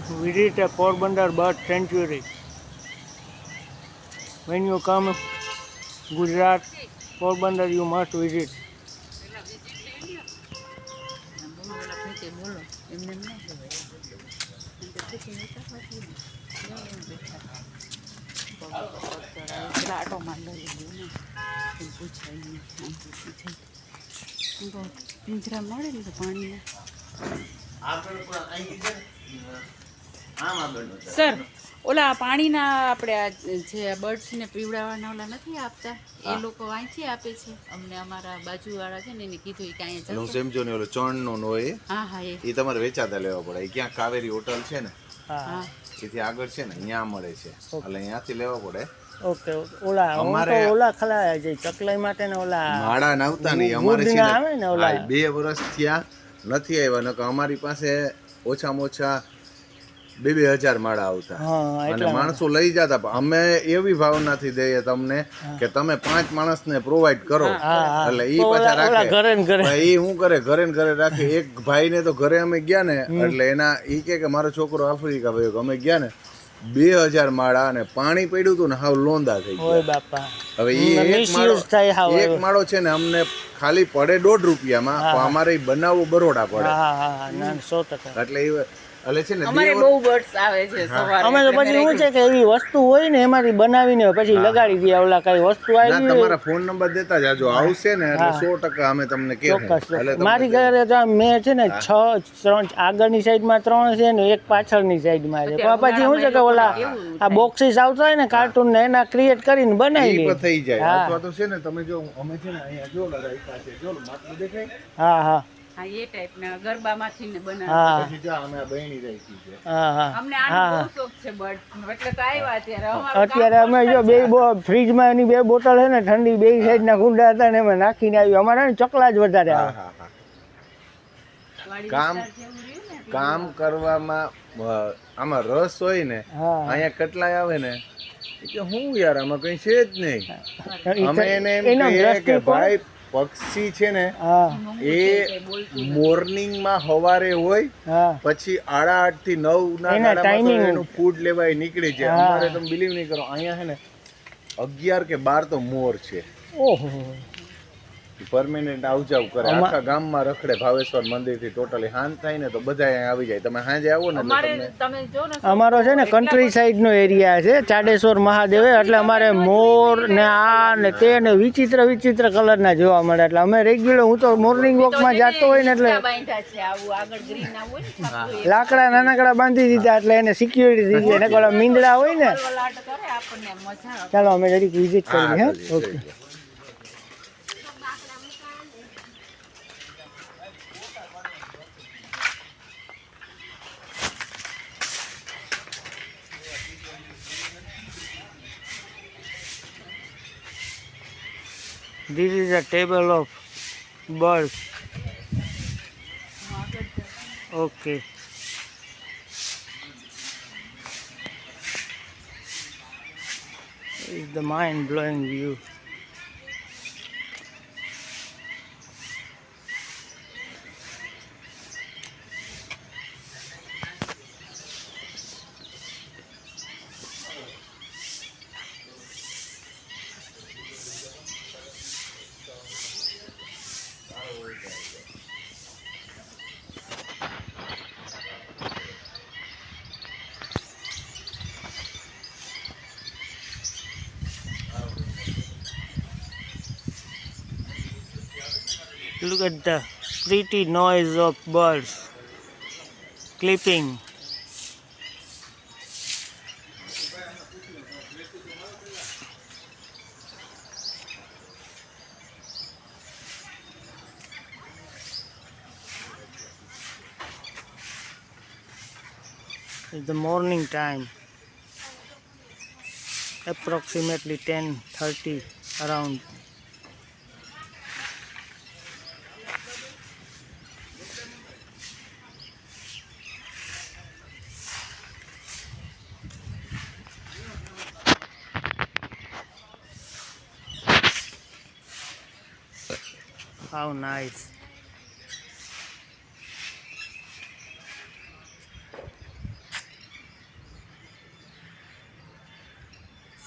Visit a Porbandar bird sanctuary. When you come Gujarat, Porbandar, you must visit. પિંજરા મળે ને તો પાણી sir ઓલા પાણીના આપણે જે બર્ડ્સને પીવડાવવાના ઓલા નથી આપતા એ લોકો અહીંથી આપે છે અમને અમારા બાજુવાળા છે ને એને કીધું કે અહીંયા હું સમજો ને ઓલો ચણનો હોય હા હા એ તમારે વેચાતા લેવા પડે ક્યાં કાવેરી હોટલ છે ને હા એથી આગળ છે ને અહીંયા મળે છે એટલે અહીંયાથી લેવા પડે ઓકે ઓલા અમારે ઓલા ખલા જે ચકલાઈ માટે ને ઓલા માળા નાવતા નહીં અમારે છે આવે ને ઓલા 2 વર્ષ થયા નથી આવ્યા નકર અમારી પાસે ઓછામાં ઓછા 2,000 માળા આવતા અને માણસો લઈ જતા અમે એવી ભાવનાથી દઈએ તમને કે તમે 5 માણસને પ્રોવાઈડ કરો એટલે ઈ પાછા રાખે ઈ શું કરે ઘરે ને ઘરે રાખે એક ભાઈને તો ઘરે અમે ગયા ને એટલે એના ઈ કે મારો છોકરો આફ્રિકા ગયો અમે ગયા ને 2,000 માળા અને પાણી પડ્યું હતું ને હાવ લોંદા થઈ ગયા હવે ઈ એક માળો છે ને અમને ખાલી પડે 1.5 રૂપિયામાં અમારે બનાવવું બરોડા પડે 100% એટલે એટલે છે ને અમારે બહુ બર્ડ્સ આવે છે સવારે અમે તો પછી શું છે કે એવી વસ્તુ હોય ને એમાંથી બનાવીને પછી લગાડી દે ઓલા કઈ વસ્તુ આવી ના તમારા ફોન નંબર દેતા જાજો આવશે ને એટલે 100% અમે તમને કહેવું મારી ઘરે તો મેં છે ને 3 આગળની સાઈડમાં 3 છે ને એક પાછળની સાઈડમાં છે પછી શું છે કે ઓલા આ બોક્સીસ આવતા હોય ને કાર્ટૂન ને એના ક્રિએટ કરીને બનાવી લે થઈ જાય અથવા તો છે ને તમે જો અમે છે ને અહીંયા જો લગાવી છે જો માટલું દેખાય હા હા એ ટાઈપના ગરબામાંથી ને બનાવે પછી જો અમે બહેણી રાખી છે અમને આનો બહુ શોખ છે બર્ડ એટલે તો આવ્યા અત્યારે અમે જો બે ફ્રીજમાં એની 2 બોટલ છે ને ઠંડી 2 સાઈડના કુંડા હતા ને એમાં નાખીને આવ્યું અમારે ચકલા જ વધારે આવે કામ કરવામાં આમાં રસ હોય ને અહીંયા કેટલાય આવે ને કે હું યાર આમાં કઈ છે જ નહીં અમે એને એમ કહીએ કે ભાઈ પક્ષી છે ને એ મોર્નિંગમાં સવારે હોય પછી 8:30 થી 9 ના ગાળામાં એનું ફૂડ લેવાય નીકળી જાય અમારે તમે બિલીવ નહીં કરો અહીંયા છે ને 11 કે 12 તો મોર છે ઓહો પરમેનન્ટ આવજાવ કરે આખા ગામમાં રખડે ભાવેશ્વર મંદિરથી ટોટલી હાંજ થાય ને તો બધા અહીંયા આવી જાય તમે સાંજે આવો ને તમે જો ને અમારો છે ને કન્ટ્રી સાઈડનો એરિયા છે ચાડેશ્વર મહાદેવ એટલે અમારે મોર ને આ ને તે ને વિચિત્ર વિચિત્ર કલરના જોવા મળે એટલે અમે રેગ્યુલર હું તો મોર્નિંગ વોકમાં જતો હોય ને એટલે લાકડા નાનકડા બાંધી દીધા એટલે એને સિક્યુરિટી દીધી એને કોલા મીંદડા હોય ને ચાલો અમે જરીક વિઝિટ કરીએ હે okay This is a table of birds. Okay. It's the mind-blowing view. Look at the pretty noise of birds clipping. It's the morning time, approximately 10:30 around. How nice.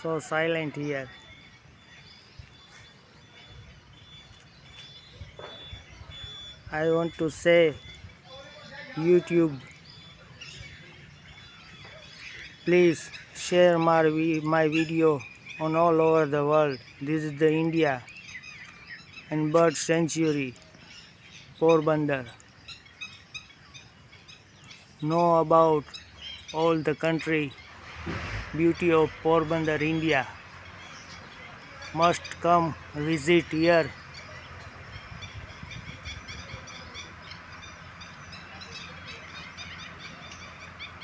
So silent here. I want to say, YouTube, please share my video on all over the world. This is the India and bird sanctuary, Porbandar. Know about all the country beauty of Porbandar, India. Must come visit here.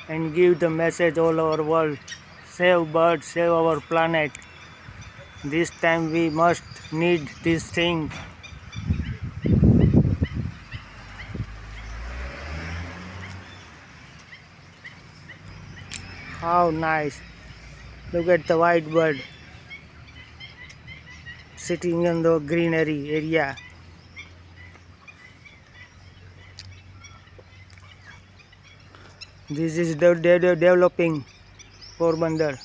And give the message all over world. Save birds, save our planet. This time we must need this thing. How nice. Look at the white bird sitting in the greenery area. This is the developing Porbandar.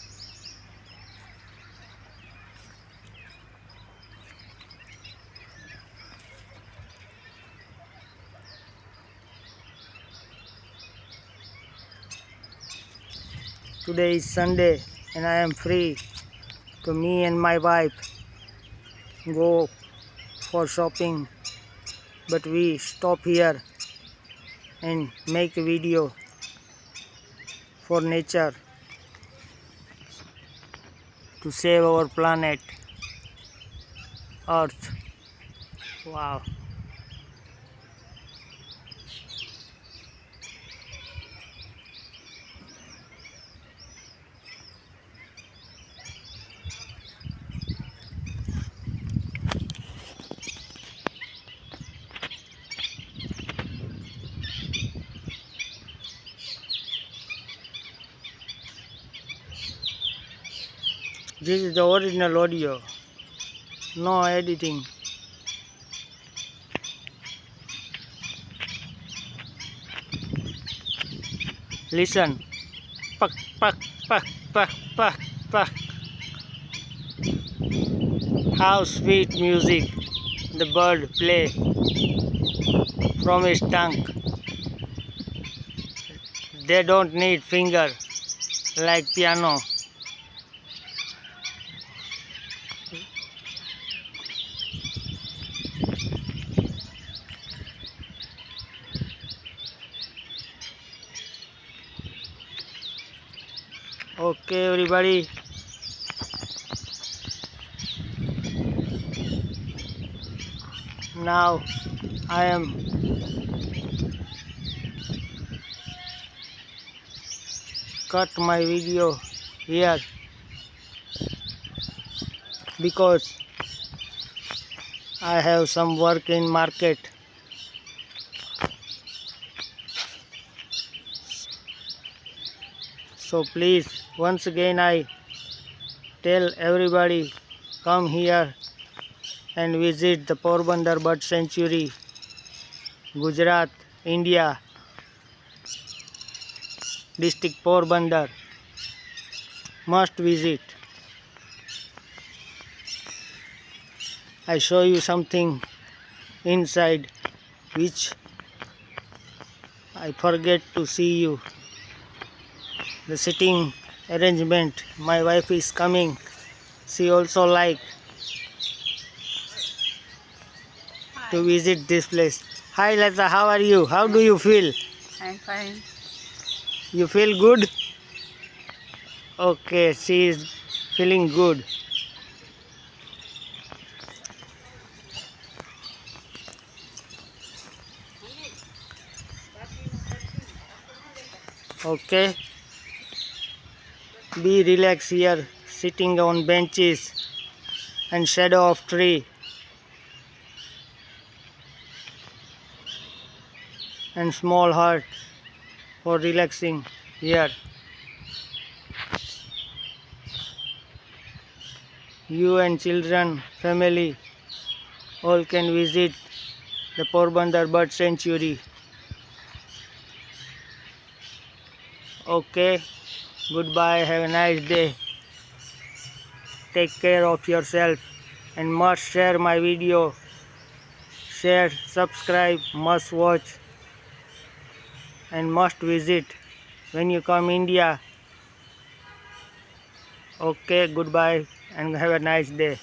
Today is Sunday and I am free. So me and my wife go for shopping, but we stop here and make a video for nature to save our planet Earth. Wow. This is the original audio, no editing. Listen. Pak, pak, pak, pak, pak, pak. How sweet music the bird play from his tongue. They don't need finger like piano. Okay, everybody. Now I am cut my video here because I have some work in market. So please, once again I tell everybody, come here and visit the Porbandar Bird Sanctuary, Gujarat, India, district Porbandar. Must visit. I show you something inside which I forget to see you. The sitting arrangement. My wife is coming. She also like to visit this place. Hi Lata, how are you? How do you feel? I'm fine. You feel good? Okay, she is feeling good. Okay. Be relaxed here, sitting on benches and shadow of tree. And small hut for relaxing here. You and children, family, all can visit the Porbandar Bird Sanctuary. Okay, goodbye, have a nice day. take care of yourself and must share my video. Share, subscribe, must watch and must visit when you come India. Okay, goodbye and have a nice day.